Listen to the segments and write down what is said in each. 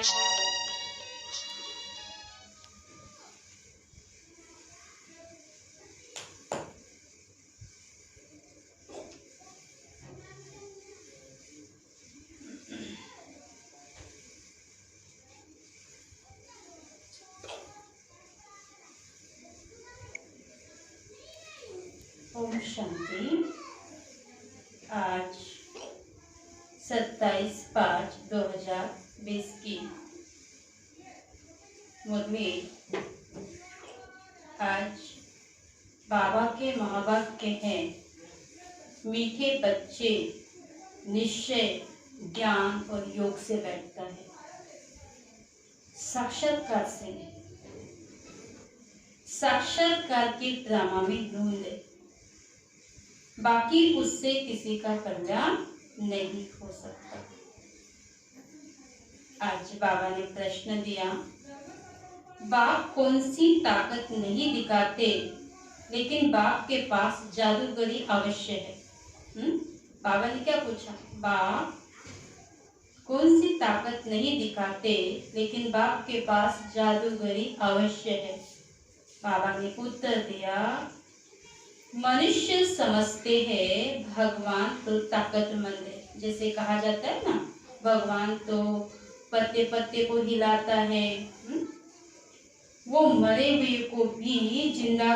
ओम शांति। आज 27/5/2020 की मुरली। आज बाबा के महावाक्य हैं, मीठे बच्चे निश्चय, ज्ञान और योग से बैठता है, साक्षात्कार से नहीं। साक्षात्कार के ड्रामा में ढूंढ ले, बाकी उससे किसी का कल्याण नहीं हो सकता। आज बाबा ने प्रश्न दिया, बाप कौन सी ताकत नहीं दिखाते, लेकिन बाप के पास जादूगरी अवश्य है। बाबा ने क्या पूछा? बाप कौन सी ताकत नहीं दिखाते, लेकिन बाप के पास जादूगरी अवश्य है। बाबा ने उत्तर दिया, मनुष्य समझते हैं भगवान तो ताकतमंद है। जैसे कहा जाता है ना, भगवान तो पत्ते पत्ते को हिलाता है, वो मरे हुए को भी जिंदा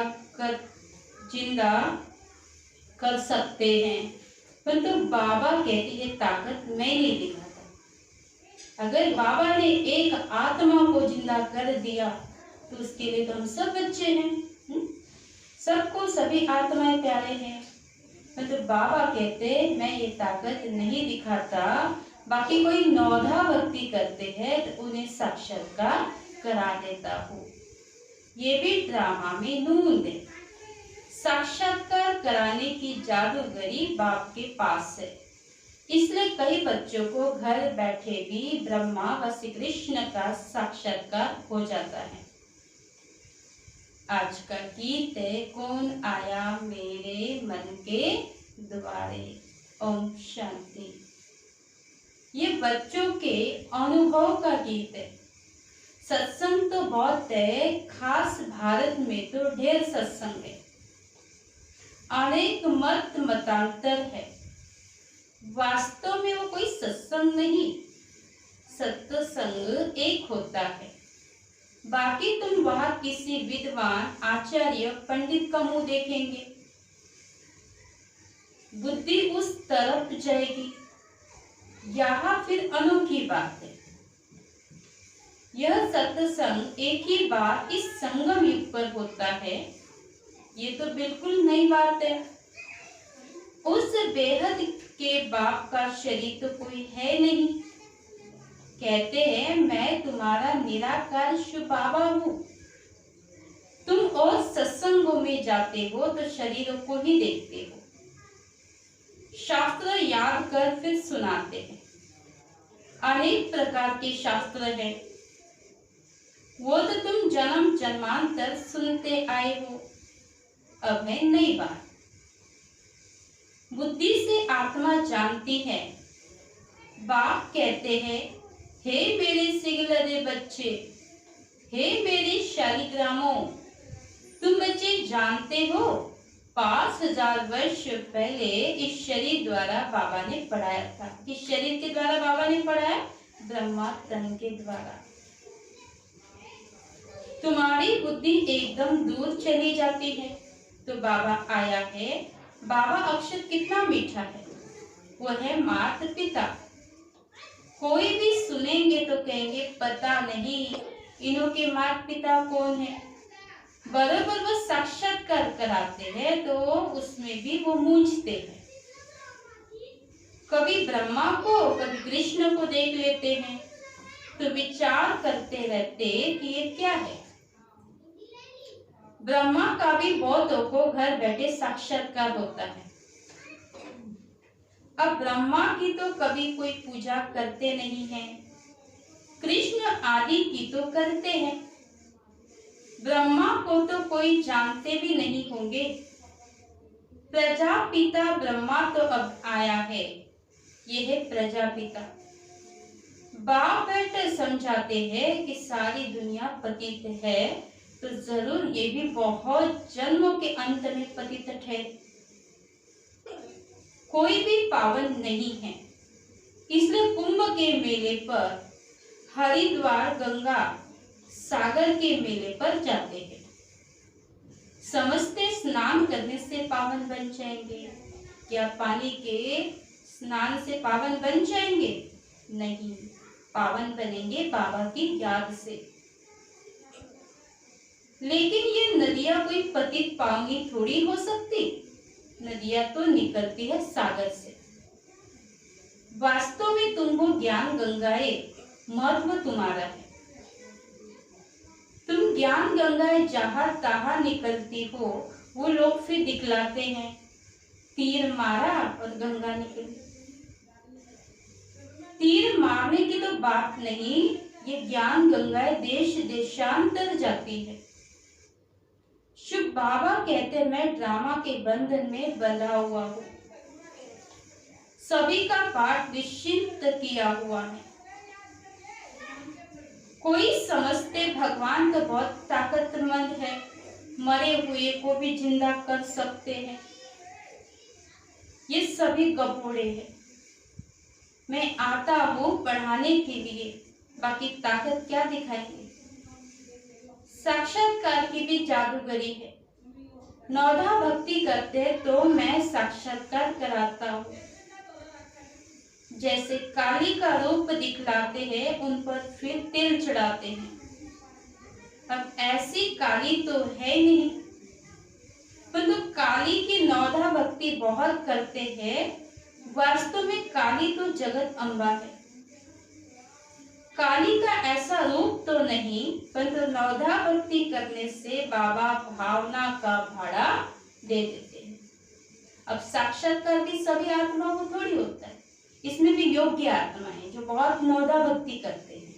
कर सकते हैं। परंतु बाबा कहते हैं ताकत मैं नहीं दिखाता। अगर बाबा ने एक आत्मा को जिंदा कर दिया तो उसके लिए तो हम सब बच्चे हैं, सबको सभी आत्माएं प्यारे हैं। तो बाबा कहते मैं ये ताकत नहीं दिखाता, बाकी कोई नौधा भक्ति करते हैं तो उन्हें साक्षात्कार करा देता हूँ। ये भी ड्रामा में ढूंढ दे। साक्षात्कार कराने की जादूगरी बाप के पास है, इसलिए कई बच्चों को घर बैठे भी ब्रह्मा व श्री कृष्ण का साक्षात्कार हो जाता है। आज का गीत है, कौन आया मेरे मन के द्वारे। ओम शांति। ये बच्चों के अनुभव का गीत है। सत्संग तो बहुत है, खास भारत में तो ढेर सत्संग है, अनेक मत मतांतर है। वास्तव में वो कोई सत्संग नहीं, सत्संग एक होता है। बाकी तुम वहां किसी विद्वान आचार्य पंडित का मुंह देखेंगे, बुद्धि उस तरफ जाएगी। यहाँ फिर अनोखी बात है, यह सत्संग एक ही बार इस संगम युग पर होता है। ये तो बिल्कुल नई बात है। उस बेहद के बाप का शरीर तो कोई है नहीं। कहते हैं मैं तुम्हारा निराकार शिव बाबा हूँ। तुम और सत्संगों में जाते हो तो शरीरों को ही देखते हो, शास्त्र याद कर फिर सुनाते हैं। अनेक प्रकार के शास्त्र हैं, वो तो तुम जन्म जन्मांतर सुनते आए हो। अब है नई बात। बुद्धि से आत्मा जानती है। बाप कहते हैं, हे मेरे सिगलरे बच्चे, हे मेरे शालिग्रामों, तुम बच्चे जानते हो 5000 वर्ष पहले इस शरीर द्वारा बाबा ने पढ़ाया था। किस शरीर के द्वारा बाबा ने पढ़ाया? ब्रह्मा तन के द्वारा। तुम्हारी बुद्धि एकदम दूर चली जाती है तो बाबा आया है। बाबा अक्षर कितना मीठा है, वो है माता पिता। कोई भी सुनेंगे तो कहेंगे पता नहीं इन्हों के माता पिता कौन है। बराबर वो साक्षात्कार कराते हैं तो उसमें भी वो मूंझते हैं। कभी ब्रह्मा को कभी कृष्ण को देख लेते हैं तो विचार करते रहते कि ये क्या है। ब्रह्मा का भी बहुतों को घर बैठे साक्षात्कार होता है। अब ब्रह्मा की तो कभी कोई पूजा करते नहीं है, कृष्ण आदि की तो करते हैं। ब्रह्मा को तो कोई जानते भी नहीं होंगे। प्रजापिता ब्रह्मा तो अब आया है, यह है प्रजापिता। बाप बेटे समझाते हैं कि सारी दुनिया पतित है, तो जरूर ये भी बहुत जन्मों के अंत में पतित ठहरे। कोई भी पावन नहीं है, इसलिए कुंभ के मेले पर, हरिद्वार गंगा सागर के मेले पर जाते हैं। समझते स्नान करने से पावन बन जाएंगे। क्या पानी के स्नान से पावन बन जाएंगे? नहीं, पावन बनेंगे बाबा की याद से। लेकिन ये नदियां कोई पतित पावनी थोड़ी हो सकती। नदियां तो निकलती है सागर से। वास्तव में तुम हो ज्ञान गंगाएं, महत्व तुम्हारा है। तुम ज्ञान गंगाएं जहां तहां निकलती हो, वो लोग फिर दिखलाते हैं, तीर मारा और गंगा निकली। तीर मारने की तो बात नहीं, ये ज्ञान गंगाएं देश देशांतर जाती है। शुभ बाबा कहते मैं ड्रामा के बंधन में बंधा हुआ हूँ, सभी का पाठ निश्चिंत किया हुआ है। कोई समझते भगवान तो बहुत ताकतमंद है, मरे हुए को भी जिंदा कर सकते हैं। ये सभी गपोड़े हैं। मैं आता हूँ पढ़ाने के लिए, बाकी ताकत क्या दिखाएंगे। साक्षात्कार की भी जादूगरी है। नौधा भक्ति करते तो मैं साक्षात्कार कराता हूँ। जैसे काली का रूप दिखलाते हैं, उन पर फिर तेल चढ़ाते हैं। अब ऐसी काली तो है नहीं, परंतु काली की नौधा भक्ति बहुत करते हैं। वास्तव में काली तो जगत अम्बा है। काली का ऐसा रूप तो नहीं, परंतु नौधा भक्ति करने से बाबा भावना का भाड़ा दे देते हैं। अब साक्षात्कार भी सभी आत्माओं को थोड़ी होता है, इसमें भी योग्य आत्मा है जो बहुत नौधा भक्ति करते हैं।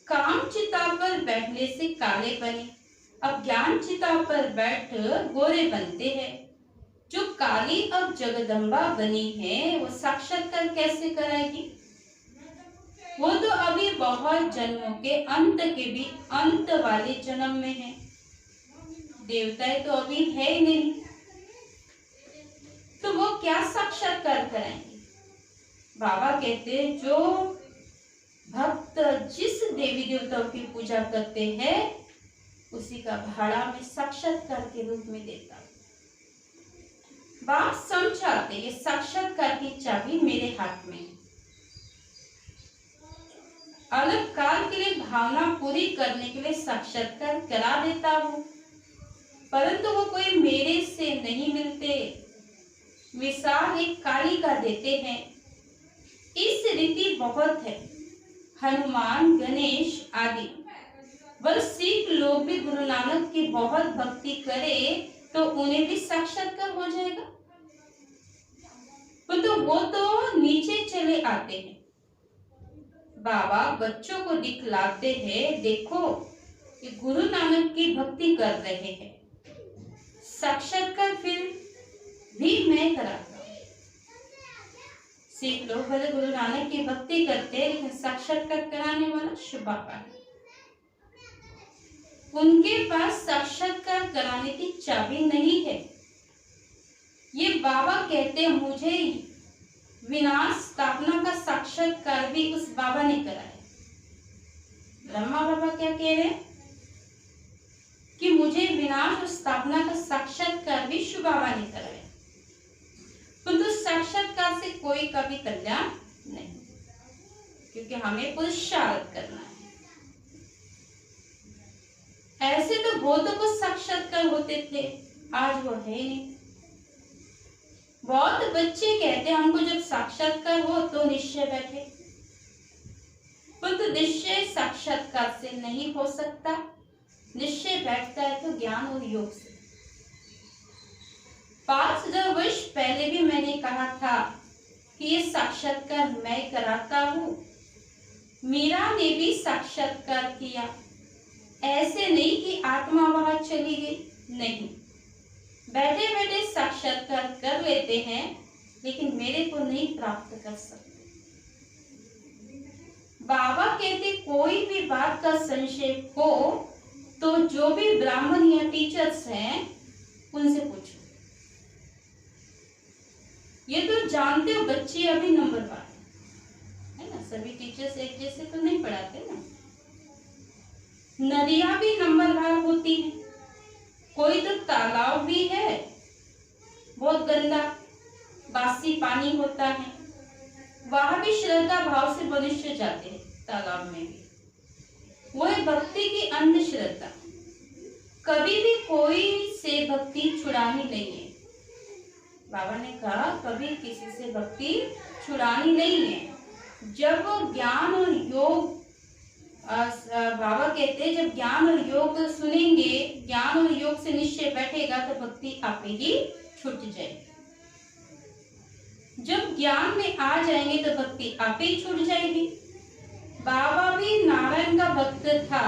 काम चिता पर बैठने से काले बने, अब ज्ञान चिता पर बैठ गोरे बनते हैं। जो काली अब जगदम्बा बनी है, वो साक्षात्कार कैसे कराएगी? वो तो अभी बहुत जन्मों के अंत के भी अंत वाले जन्म में है। देवताएं तो अभी है ही नहीं, तो वो क्या साक्षात्कार कराएंगे? बाबा कहते हैं जो भक्त जिस देवी देवताओं की पूजा करते हैं, उसी का भाड़ा मैं साक्षात्कार के रूप में देता हूं। बाप समझाते ये साक्षात्कार की चाबी मेरे हाथ में है। अलग काल के लिए भावना पूरी करने के लिए साक्षात्कार करा देता हूँ, परंतु वो कोई मेरे से नहीं मिलते। मिसाल एक काली का देते हैं। इस रीति बहुत है, हनुमान, गणेश आदि। बस सिख लोग भी गुरु नानक की बहुत भक्ति करे तो उन्हें भी साक्षात्कार हो जाएगा, तो वो तो नीचे चले आते हैं। बाबा बच्चों को दिखलाते हैं, देखो ये गुरु नानक की भक्ति कर रहे हैं। साक्षात्कार फिर भी मैं कराता हूँ। सिख लोग भले गुरु नानक की भक्ति करते हैं, लेकिन साक्षात्कार कराने वाला शुभ बाबा है। उनके पास साक्षात्कार कराने की चाबी नहीं है। ये बाबा कहते मुझे विनाश स्थापना का साक्षात्कार भी उस बाबा ने कराया। ब्रह्मा बाबा क्या कह रहे हैं कि मुझे विनाश और स्थापना का साक्षात्कार भी शिव बाबा ने कराया, परंतु साक्षात्कार से कोई कभी कल्याण नहीं, क्योंकि हमें पुरुषार्थ करना है। ऐसे तो बहुतों को साक्षात्कार होते थे, आज वो है नहीं। बहुत बच्चे कहते हैं हमको जब साक्षात्कार हो तो निश्चय बैठे, परंतु निश्चय साक्षात्कार से नहीं हो सकता। निश्चय बैठता है तो ज्ञान और योग से। 5000 वर्ष पहले भी मैंने कहा था कि ये साक्षात्कार मैं कराता हूँ। मीरा ने भी साक्षात्कार किया। ऐसे नहीं कि आत्मा वहां चली गई, नहीं, बैठे बैठे साक्षात्कार कर लेते हैं, लेकिन मेरे को नहीं प्राप्त कर सकते। बाबा कहते कोई भी बात का संशय हो तो जो भी ब्राह्मण या टीचर्स हैं उनसे पूछो। ये तो जानते हो बच्चे अभी नंबरवार है ना, सभी टीचर्स एक जैसे तो नहीं पढ़ाते ना। नदियां भी नंबरवार होती हैं। कोई तो तालाब भी है बहुत गंदा, बासी पानी होता है, वहां भी श्रद्धा भाव से मनुष्य जाते हैं तालाब में भी। वो है भक्ति की अंधश्रद्धा। कभी भी कोई से भक्ति छुड़ानी नहीं है। बाबा ने कहा कभी किसी से भक्ति छुड़ानी नहीं है। जब ज्ञान और योग, बाबा कहते हैं जब ज्ञान और योग सुनेंगे, ज्ञान और योग से निश्चय बैठेगा तो भक्ति आपे ही छूट जाएगी। जब ज्ञान में आ जाएंगे तो भक्ति आपे ही छूट जाएगी। बाबा भी नारायण का भक्त था।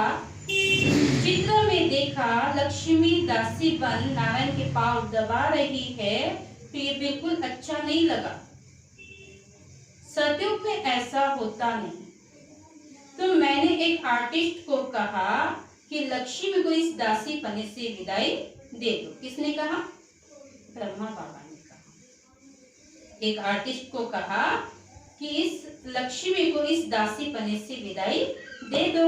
चित्र में देखा लक्ष्मी दासी बन नारायण के पांव दबा रही है तो ये बिल्कुल अच्छा नहीं लगा। सतयुग में ऐसा होता नहीं। तो मैंने एक आर्टिस्ट को कहा कि लक्ष्मी को इस दासी पने से विदाई दे दो। किसने कहा? ब्रह्मा बाबा ने कहा। एक आर्टिस्ट को कहा कि इस लक्ष्मी को इस दासी पने से विदाई दे दो।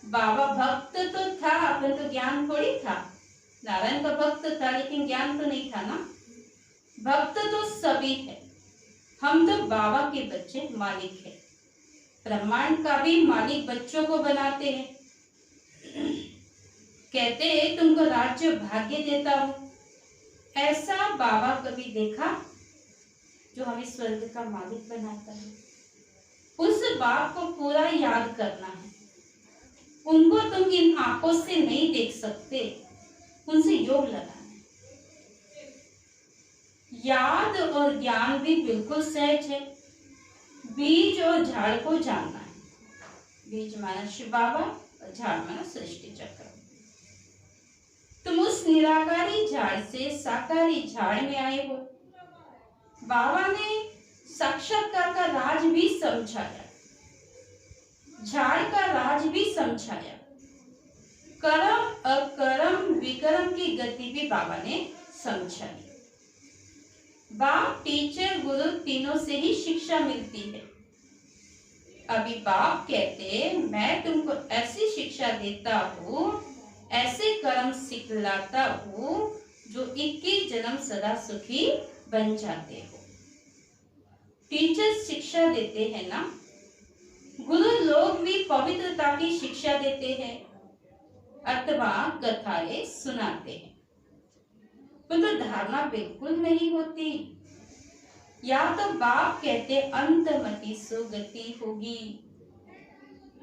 बाबा भक्त तो था परंतु ज्ञान थोड़ी था। नारायण का भक्त था लेकिन ज्ञान तो नहीं था ना। भक्त तो सभी है। हम तो बाबा के बच्चे, मालिक है। ब्रह्मांड का भी मालिक बच्चों को बनाते हैं। कहते हैं तुमको राज्य भाग्य देता हूं। ऐसा बाबा कभी देखा जो हमें स्वर्ग का मालिक बनाता है? उस बाप को पूरा याद करना है। उनको तुम इन आंखों से नहीं देख सकते, उनसे योग लगाना है। याद और ज्ञान भी बिल्कुल सहज है। बीज और झाड़ को जानना है। बीज माना शिव बाबा और झाड़ माना सृष्टि चक्र। तुम उस निराकारी झाड़ से साकारी झाड़ में आए हो। बाबा ने साक्षात्कार का राज भी समझाया, झाड़ का राज भी समझाया, कर्म अकर्म विकर्म की गति भी बाबा ने समझाई। बाप, टीचर, गुरु तीनों से ही शिक्षा मिलती है। अभी बाप कहते मैं तुमको ऐसी शिक्षा देता हूँ, ऐसे कर्म सिखलाता हूँ जो 21 जन्म सदा सुखी बन जाते हो। टीचर शिक्षा देते हैं ना, गुरु लोग भी पवित्रता की शिक्षा देते हैं अथवा कथाएं सुनाते हैं, परंतु धारणा बिल्कुल नहीं होती। या तो बाप कहते अंतमति सुगति होगी।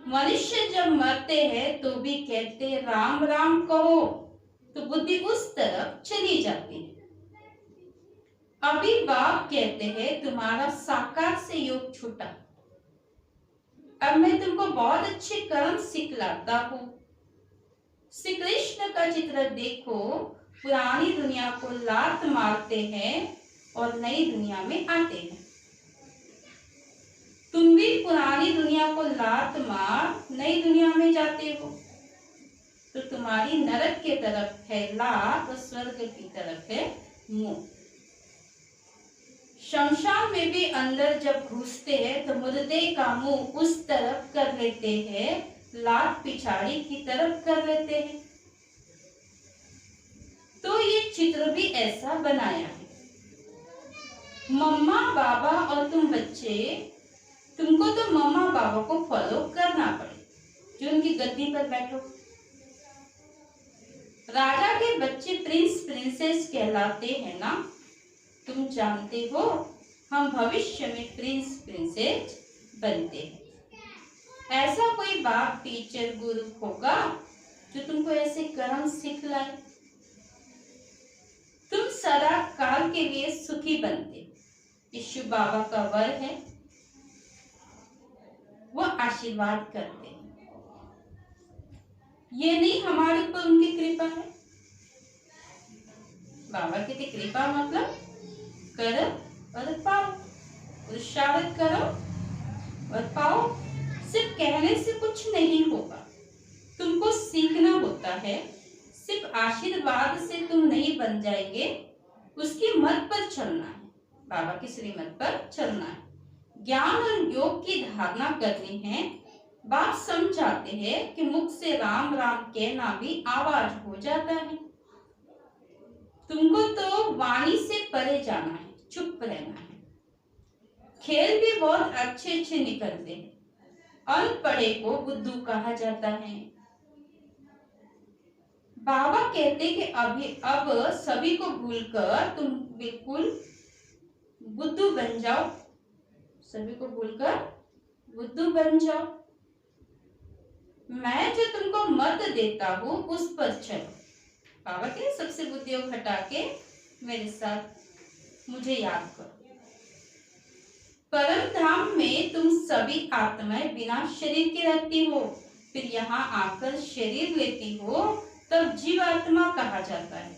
मनुष्य जब मरते हैं तो भी कहते राम राम कहो, तो बुद्धि उस तरफ चली जाती है। अभी बाप कहते हैं तुम्हारा साकार से योग छूटा। अब मैं तुमको बहुत अच्छे कर्म सिखलाता हूँ। श्री कृष्ण का चित्र देखो, पुरानी दुनिया को लात मारते हैं और नई दुनिया में आते हैं। तुम भी पुरानी दुनिया को लात मार नई दुनिया में जाते हो। तो तुम्हारी नरक के तरफ है लात और स्वर्ग की तरफ है मुंह। शमशान में भी अंदर जब घुसते हैं तो मुर्दे का मुंह उस तरफ कर लेते हैं, लात पिछाड़ी की तरफ कर लेते हैं। तो ये चित्र भी ऐसा बनाया है। मम्मा बाबा और तुम बच्चे, तुमको तो मम्मा बाबा को फॉलो करना पड़े जो उनकी गद्दी पर बैठो। राजा के बच्चे प्रिंस प्रिंसेस कहलाते हैं ना। तुम जानते हो हम भविष्य में प्रिंस प्रिंसेस बनते हैं। ऐसा कोई बाप, टीचर, गुरु होगा जो तुमको ऐसे कर्म सिखलाए। तुम सदा काल के लिए सुखी बनते। यीशु बाबा का वर है, वो आशीर्वाद करते हैं। ये नहीं हमारे ऊपर उनकी कृपा है। बाबा की कृपा मतलब करो और पाओ, पुरुषार्थ करो और पाओ। सिर्फ कुछ नहीं होगा, तुमको सीखना होता है। सिर्फ आशीर्वाद से तुम नहीं बन जाएंगे, उसकी मत पर चलना है, बाबा की श्रीमत पर चलना है। ज्ञान और योग की धारणा करनी है। बाप समझाते हैं कि मुख से राम राम कहना भी आवाज हो जाता है। तुमको तो वाणी से परे जाना है, चुप रहना है। खेल भी बहुत अच्छे अच्छे निकलते हैं। अनपढ़े को बुद्धू कहा जाता है। बाबा कहते कि अब सभी को भूलकर तुम बिल्कुल बुद्धू बन जाओ, सभी को भूलकर बुद्धू बन जाओ। मैं जो तुमको मत देता हूं उस पर चलो। बाबा के सबसे बुद्धियों हटा के मेरे साथ मुझे याद करो। परम धाम में तुम सभी आत्माएं बिना शरीर के रहती हो, फिर यहाँ आकर शरीर लेती हो, तब जीव आत्मा कहा जाता है।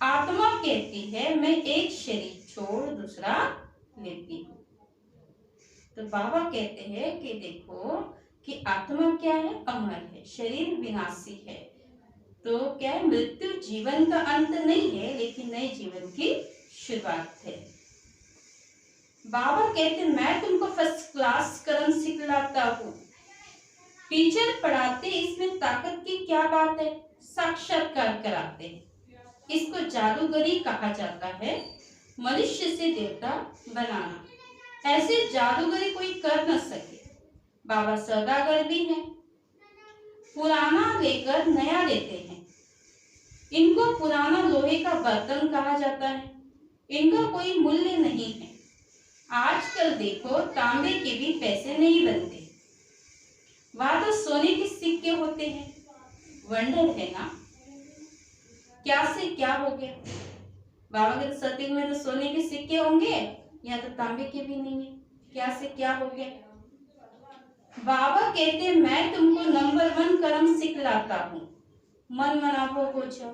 आत्मा कहती है मैं एक शरीर छोड़ दूसरा लेती हूँ। तो बाबा कहते हैं कि देखो कि आत्मा क्या है, अमर है, शरीर विनाशी है। तो क्या है, मृत्यु जीवन का अंत नहीं है, लेकिन नए जीवन की शुरुआत है। बाबा कहते मैं तुमको फर्स्ट क्लास कर्म सिखलाता हूँ। टीचर पढ़ाते, इसमें ताकत की क्या बात है, साक्षात्कार कराते हैं। इसको जादूगरी कहा जाता है, मनुष्य से देवता बनाना। ऐसे जादूगरी कोई कर न सके। बाबा सौदागर भी हैं, पुराना लेकर नया देते हैं। इनको पुराना लोहे का बर्तन कहा जाता है, इनका कोई मूल्य नहीं है। आजकल देखो तांबे के भी पैसे नहीं बनते, वहां तो सोने के सिक्के होते हैं। वंडर है ना, क्या से क्या हो गया। बाबा के सत्युग में तो सोने के सिक्के होंगे, या तो तांबे के भी नहीं है, क्या से क्या हो गया। बाबा कहते मैं तुमको नंबर 1 कर्म सिखलाता हूँ, मन मनाभो हो जाओ।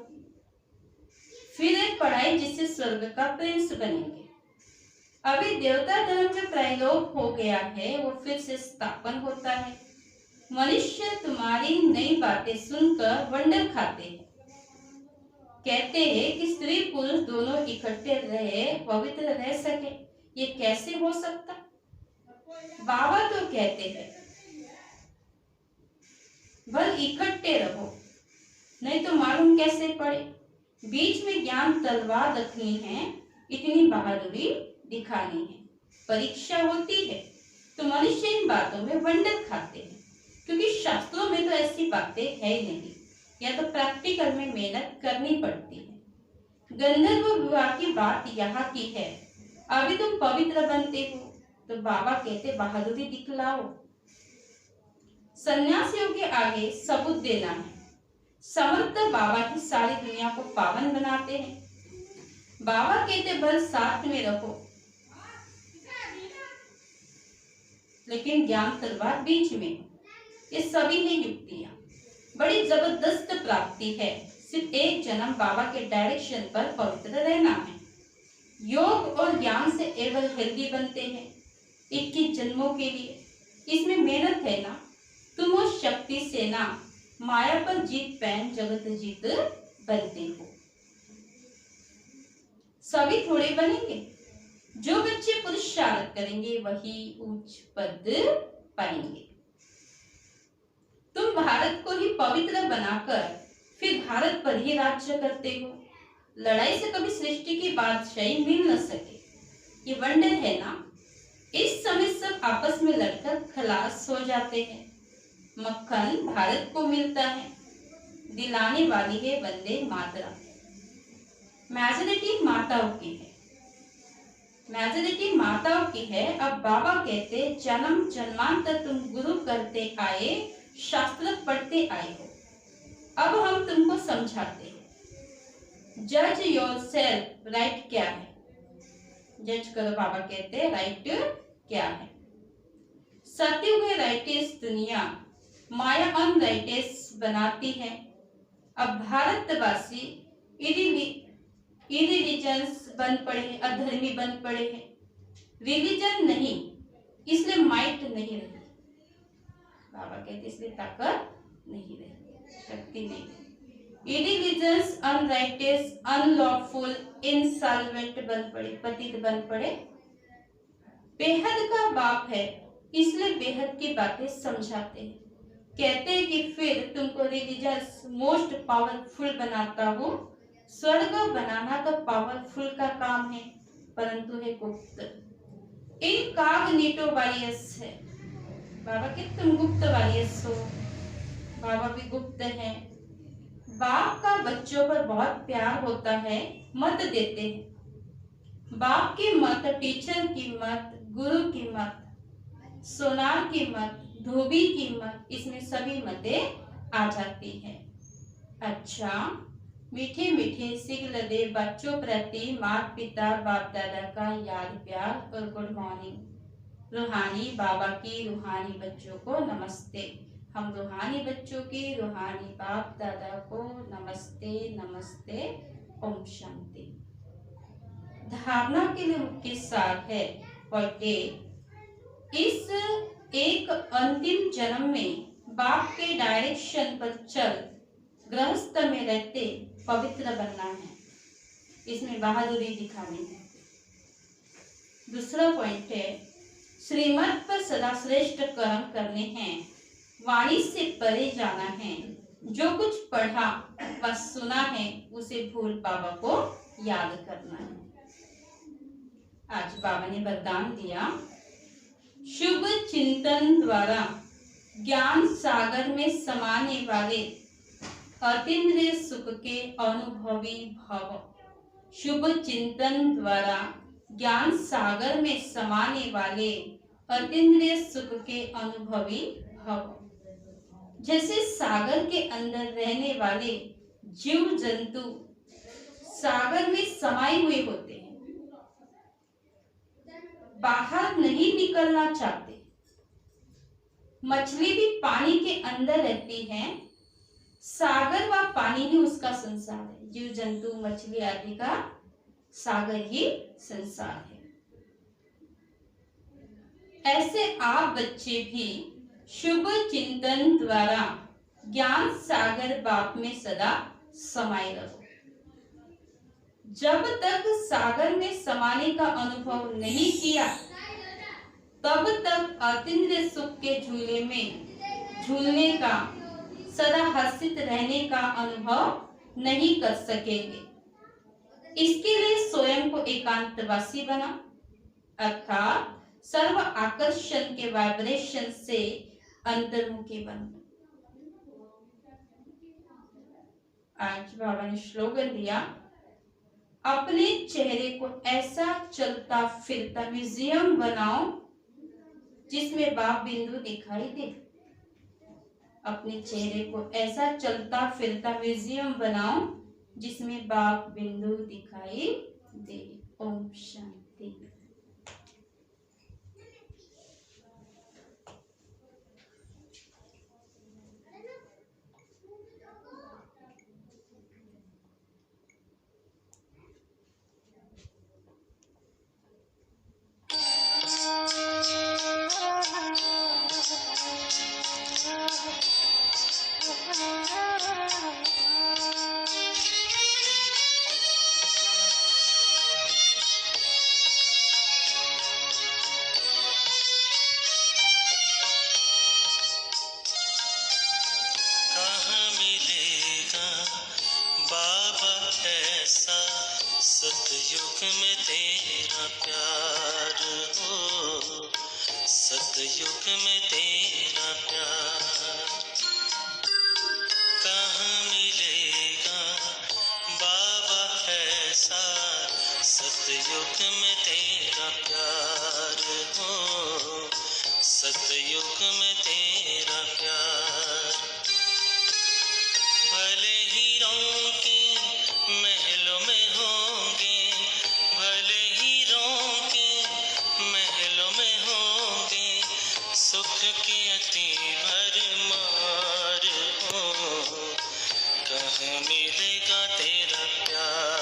फिर एक पढ़ाई जिससे स्वर्ग का प्रिंस बनेंगे। अभी देवता धर्म जो प्रलोभ हो गया है वो फिर से स्थापन होता है। मनुष्य तुम्हारी नई बातें सुनकर वंडर खाते हैं। कहते हैं कि स्त्री पुरुष दोनों इकट्ठे रहे, पवित्र रह सके, ये कैसे हो सकता। बाबा तो कहते हैं बल इकट्ठे रहो, नहीं तो मालूम कैसे पड़े। बीच में ज्ञान तलवार रखनी है, इतनी बहादुरी दिखानी है। परीक्षा होती है तो मनुष्य इन बातों में वंडर खाते हैं, क्योंकि शास्त्रों में तो ऐसी बातें है ही नहीं, या तो प्रैक्टिकल में मेहनत करनी पड़ती है। गंधर्व विवाह की बात यहाँ की है। अभी तुम पवित्र बनते हो तो बाबा कहते बहादुरी दिखलाओ। सन्यासियों के आगे सबूत देना है। समर्थ बाबा की सारी दुनिया को पावन बनाते हैं। बाबा कहते बल साथ में रखो, लेकिन ज्ञान तलवार बीच में। ये सभी है युक्तियां, बड़ी जबरदस्त प्राप्ति है। सिर्फ एक जन्म बाबा के डायरेक्शन पर पवित्र रहना है। योग और ज्ञान से एवं हेल्दी बनते हैं 21 जन्मों के लिए। इसमें मेहनत है ना। तुम उस शक्ति से ना माया पर जीत पैन जगत जीत बनते हो। सभी थोड़े बनेंगे। जो बच्चे पुरुषार्थ करेंगे वही उच्च पद पाएंगे। तुम भारत को ही पवित्र बनाकर फिर भारत पर ही राज्य करते हो। लड़ाई से कभी सृष्टि की बादशाही मिल न सके, ये वंडर है ना। इस समय सब आपस में लड़कर खलास हो जाते हैं। मक्खन भारत को मिलता है, दिलाने वाली है वंदे मातरम। मेजॉरिटी माताओं की है, मेजॉरिटी माताओं की है। अब बाबा कहते जन्म जन्मांतर तुम गुरु करते आए, शास्त्र पढ़ते आए हो। अब हम तुमको समझाते हैं। जज योरसेल्फ, राइट क्या है, जज करो। बाबा कहते राइट क्या है। सत्युग है राइटेस दुनिया, माया अनराइटेस बनाती है। अब भारतवासी इरिलीजन्स बन पड़े हैं, अधर्मी बन पड़े हैं। रिलीजन नहीं, इसलिए माइट नहीं रही। बाबा कहते इसलिए ताकत नहीं रही, शक्ति नहीं रही। इडिलिजेंस, अनराइटियस, अनलॉफुल, इंसॉल्वेंट बन पड़े, पतित बन पड़े। बेहद का बाप है इसलिए बेहद की बातें समझाते हैं। कहते हैं कि फिर तुमको रिलीजियस मोस्ट पावरफुल बनाता हूँ। स्वर्ग बनाना तो पावरफुल का काम है, परंतु है गुप्त, इनकॉग्निटो वारियस है। बाबा कि तुम गुप्त वारियस हो, बाबा भी गुप्त है। बाप का बच्चों पर बहुत प्यार होता है, मत देते हैं। बाप की मत, टीचर की मत, गुरु की मत, सोनार की मत, धोबी की मत, इसमें सभी मतें आ जाती है। अच्छा, मीठे मीठे सिग्ल दे बच्चों प्रति माता पिता बाप दादा का याद प्यार और गुड मॉर्निंग। रूहानी बाबा की रूहानी बच्चों को नमस्ते। हम रूहानी बच्चों की रूहानी बाप दादा को नमस्ते नमस्ते, ओम शांति। धारणा के लिए मुख्य सार है पढ़े, इस एक अंतिम जन्म में बाप के डायरेक्शन पर चल गृहस्थ में रहते पवित्र बनना है, इसमें बहादुरी दिखानी है। दूसरा पॉइंट है श्रीमत पर सदा श्रेष्ठ कर्म करने हैं, वाणी से परे जाना है। जो कुछ पढ़ा व सुना है उसे भूल बाबा को याद करना है। आज बाबा ने वरदान दिया, शुभ चिंतन द्वारा ज्ञान सागर में समाने वाले अतीन्द्रिय सुख के अनुभवी भव। शुभ चिंतन द्वारा ज्ञान सागर में समाने वाले अतीन्द्रिय सुख के अनुभवी भव। जैसे सागर के अंदर रहने वाले जीव जंतु सागर में समाये हुए होते हैं, बाहर नहीं निकलना चाहते। मछली भी पानी के अंदर रहती है, सागर व पानी ही उसका संसार है। जीव जंतु मछली आदि का सागर ही संसार है। ऐसे आप बच्चे भी शुभ चिंतन द्वारा ज्ञान सागर बाप में सदा समाये रहो। जब तक सागर में समाने का अनुभव नहीं किया तब तक अतीन्द्रिय सुख के झूले में झूलने का, सदा हर्षित रहने का अनुभव नहीं कर सकेंगे। इसके लिए स्वयं को एकांतवासी बना, अर्थात सर्व आकर्षण के वाइब्रेशन से अंतर्मुखी बन। आज बाबा ने स्लोगन दिया, अपने चेहरे को ऐसा चलता फिरता म्यूजियम बनाओ जिसमें बाप बिंदु दिखाई दे। अपने चेहरे को ऐसा चलता फिरता म्यूजियम बनाओ जिसमें बाप बिंदु दिखाई दे। ओम शांति। सतयुग में तेरा प्यार हो, सतयुग में तेरा प्यार कहाँ मिलेगा बाबा ऐसा। सतयुग में तेरा प्यार हो, सतयुग में तेरा प्यार। भले हीरों के महलों में होंगे, भले हीरों के महलों में होंगे, सुख के अति भरमार हो, कहाँ मिलेगा तेरा प्यार।